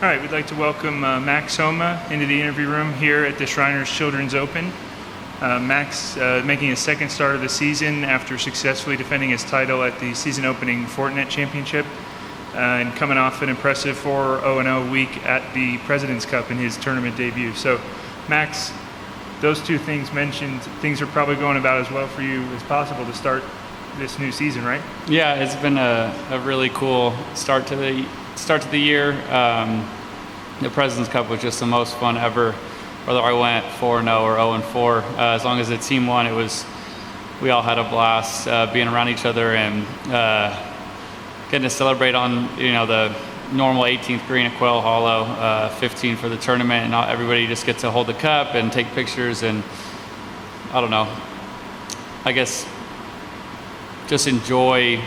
All right, we'd like to welcome Max Homa into the interview room here at the Shriners Children's Open. Max making his second start of the season after successfully defending his title at the season-opening Fortinet Championship and coming off an impressive 4-0-0 week at the President's Cup in his tournament debut. So, Max, those two things mentioned, things are probably going about as well for you as possible to start this new season, right? Yeah, it's been a really cool start to the year. The President's Cup was just the most fun ever, whether I went 4-0 or 0-4. As long as the team won, we all had a blast being around each other and getting to celebrate on the normal 18th green at Quail Hollow, 15 for the tournament, and everybody just gets to hold the cup and take pictures and I don't know, I guess just enjoy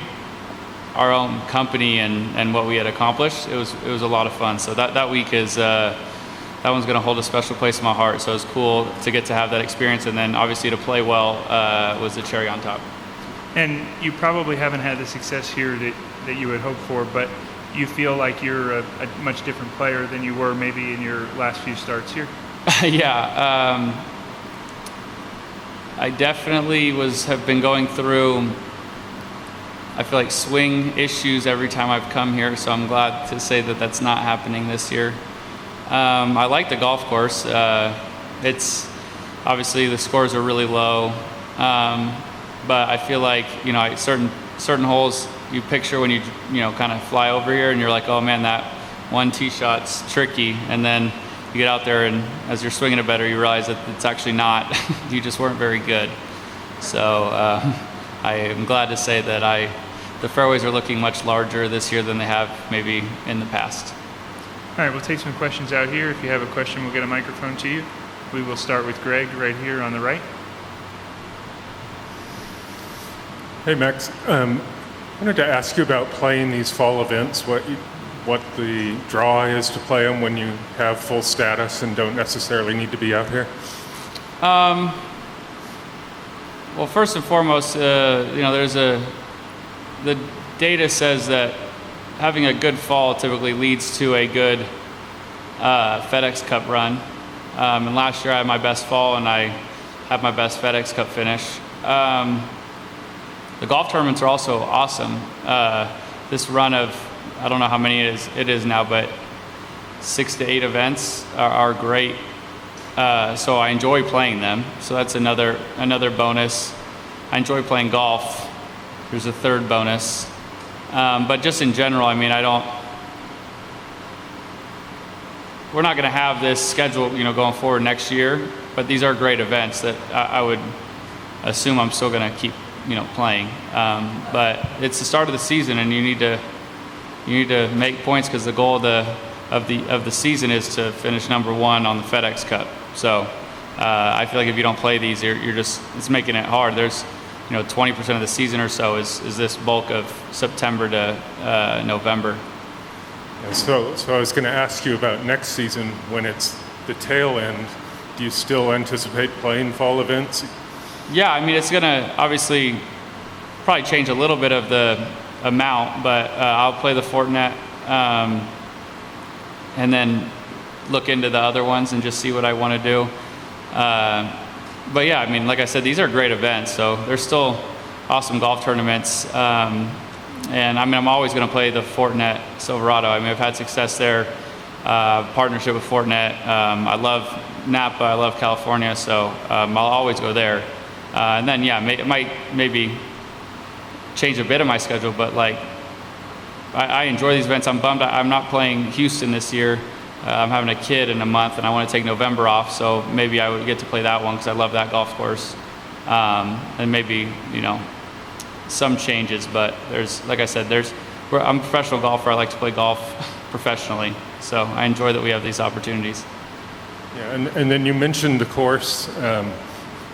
our own company and what we had accomplished. It was a lot of fun. So that week is that one's going to hold a special place in my heart. So it's cool to get to have that experience, and then obviously to play well was the cherry on top. And you probably haven't had the success here that you had hoped for, but you feel like you're a much different player than you were maybe in your last few starts here. Yeah, I definitely have been going through, I feel like, swing issues every time I've come here, so I'm glad to say that that's not happening this year. I like the golf course. It's obviously the scores are really low, but I feel like certain holes you picture when you kind of fly over here and you're like, oh man, that one tee shot's tricky, and then you get out there and as you're swinging it better, you realize that it's actually not. You just weren't very good. So I am glad to say that the fairways are looking much larger this year than they have maybe in the past. All right, we'll take some questions out here. If you have a question, we'll get a microphone to you. We will start with Greg right here on the right. Hey Max, I wanted to ask you about playing these fall events, what the draw is to play them when you have full status and don't necessarily need to be out here. Well, first and foremost, the data says that having a good fall typically leads to a good FedEx Cup run. And last year I had my best fall and I had my best FedEx Cup finish. The golf tournaments are also awesome. This run of, I don't know how many it is now, but 6 to 8 events are great. So I enjoy playing them. So that's another bonus. I enjoy playing golf. There's a third bonus. But just in general, I mean, we're not going to have this schedule, going forward next year, but these are great events that I would assume I'm still going to keep, playing. But it's the start of the season and you need to make points because the goal of the season is to finish number 1 on the FedEx Cup. So I feel like if you don't play these, it's making it hard. There's 20% of the season or so is this bulk of September to November. Yeah, so I was going to ask you about next season when it's the tail end. Do you still anticipate playing fall events? Yeah, I mean, it's going to obviously probably change a little bit of the amount, but I'll play the Fortinet and then look into the other ones and just see what I want to do. But yeah, I mean, like I said, these are great events, so they're still awesome golf tournaments. And I mean, I'm always going to play the Fortinet Silverado. I mean, I've had success there, partnership with Fortinet. I love Napa, I love California, so I'll always go there. And then, yeah, it might maybe change a bit of my schedule, but like, I enjoy these events. I'm bummed I'm not playing Houston this year. I'm having a kid in a month and I want to take November off, so maybe I would get to play that one because I love that golf course. And maybe, some changes, but like I said, I'm a professional golfer. I like to play golf professionally, so I enjoy that we have these opportunities. Yeah, and then you mentioned the course.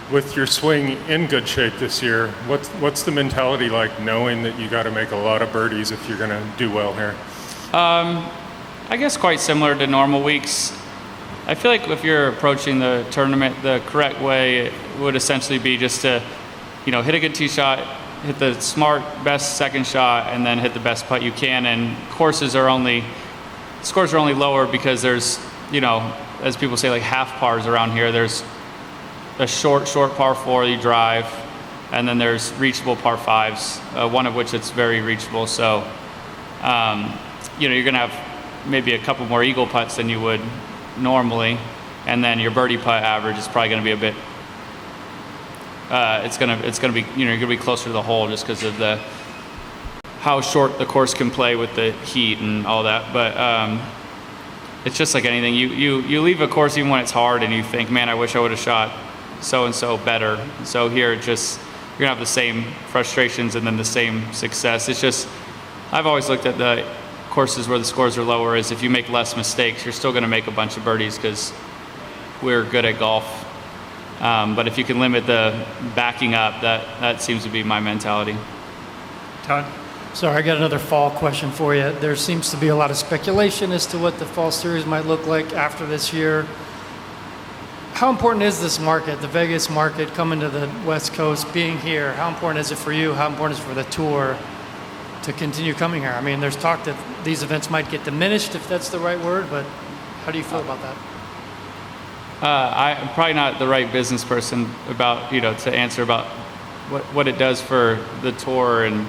With your swing in good shape this year, what's the mentality like knowing that you got to make a lot of birdies if you're going to do well here? I guess quite similar to normal weeks. I feel like if you're approaching the tournament the correct way, it would essentially be just to, hit a good tee shot, hit the smart, best second shot, and then hit the best putt you can. And courses are only scores are only lower because there's, as people say, like half pars around here. There's a short par 4 you drive, and then there's reachable par 5s, one of which it's very reachable. So, you're going to have maybe a couple more eagle putts than you would normally, and then your birdie putt average is probably going to be a bit. It's going to be, you're going to be closer to the hole just because of how short the course can play with the heat and all that. But it's just like anything. You leave a course even when it's hard, and you think, man, I wish I would have shot so and so better. So here, you're gonna have the same frustrations and then the same success. It's just, I've always looked at the courses where the scores are lower is if you make less mistakes, you're still gonna make a bunch of birdies because we're good at golf. But if you can limit the backing up, that seems to be my mentality. Todd? Sorry, I got another fall question for you. There seems to be a lot of speculation as to what the fall series might look like after this year. How important is this market, the Vegas market, coming to the West Coast, being here? How important is it for you? How important is it for the tour to continue coming here? I mean, there's talk that these events might get diminished, if that's the right word, but how do you feel about that? I'm probably not the right business person about, to answer about what it does for the tour and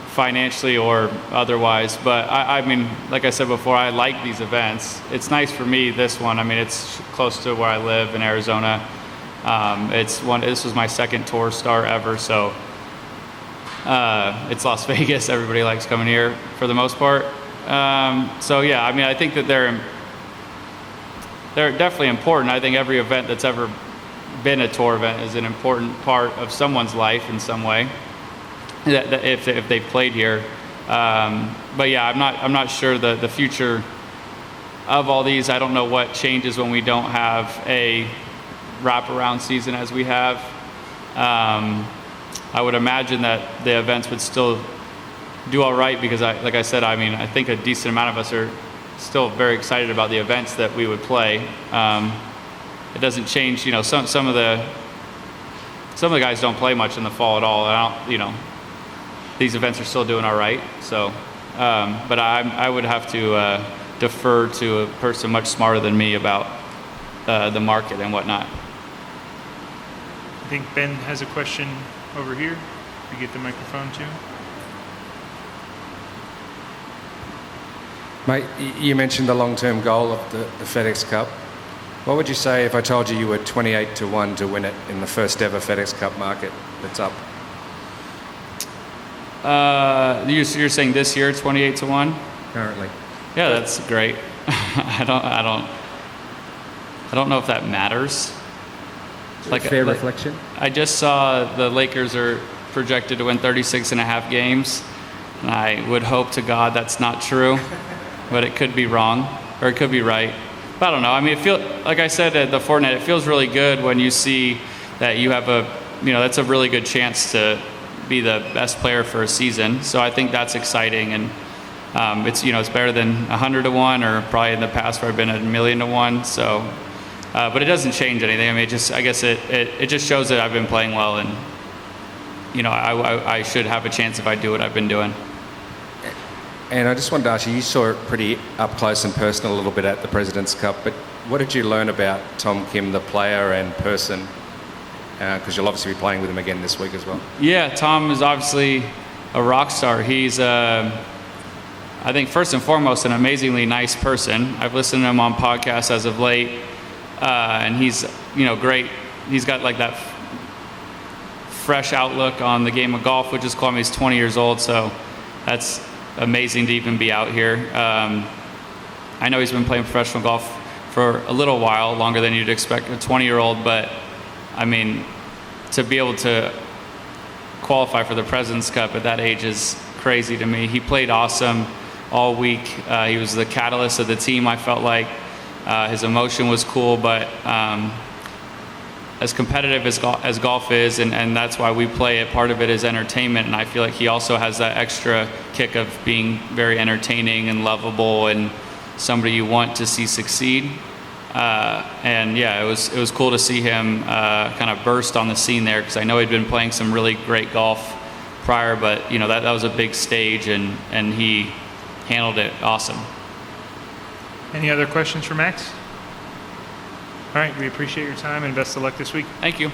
financially or otherwise. But I mean, like I said before, I like these events. It's nice for me, this one. I mean, it's close to where I live in Arizona. This was my second tour start ever, so it's Las Vegas. Everybody likes coming here for the most part. So yeah, I mean, I think that they're definitely important. I think every event that's ever been a tour event is an important part of someone's life in some way, that if they've played here. But yeah, I'm not sure the future of all these. I don't know what changes when we don't have a wraparound season as we have. I would imagine that the events would still do all right because, like I said, I mean, I think a decent amount of us are still very excited about the events that we would play. It doesn't change, some of the guys don't play much in the fall at all. These events are still doing all right. So, but I would have to defer to a person much smarter than me about the market and whatnot. I think Ben has a question over here. We get the microphone too. Mate, you mentioned the long-term goal of the FedEx Cup. What would you say if I told you were 28-1 to win it in the first ever FedEx Cup market that's up? You're saying this year 28-1? Currently. Yeah, that's great. I don't know if that matters. Fair reflection. I just saw the Lakers are projected to win 36 and a half games, and I would hope to God that's not true, but it could be wrong, or it could be right. But I don't know. I mean, like I said at the Fortnite, it feels really good when you see that you have that's a really good chance to be the best player for a season. So I think that's exciting, and it's better than 100-1, or probably in the past where I've been 1,000,000-1. So. But it doesn't change anything. I mean, I guess it just shows that I've been playing well, and I should have a chance if I do what I've been doing. And I just wanted to ask you saw it pretty up close and personal a little bit at the President's Cup, but what did you learn about Tom Kim, the player and person? Because you'll obviously be playing with him again this week as well. Yeah, Tom is obviously a rock star. He's, I think, first and foremost, an amazingly nice person. I've listened to him on podcasts as of late. And he's, great. He's got like that fresh outlook on the game of golf, which is cool. I mean, he's 20 years old, so that's amazing to even be out here. I know he's been playing professional golf for a little while, longer than you'd expect a 20-year-old, but I mean, to be able to qualify for the President's Cup at that age is crazy to me. He played awesome all week. He was the catalyst of the team, I felt like. His emotion was cool, but as competitive as golf is, and that's why we play it, part of it is entertainment, and I feel like he also has that extra kick of being very entertaining and lovable and somebody you want to see succeed. And yeah, it was cool to see him kind of burst on the scene there, because I know he'd been playing some really great golf prior, but that was a big stage, and he handled it awesome. Any other questions for Max? All right, we appreciate your time and best of luck this week. Thank you.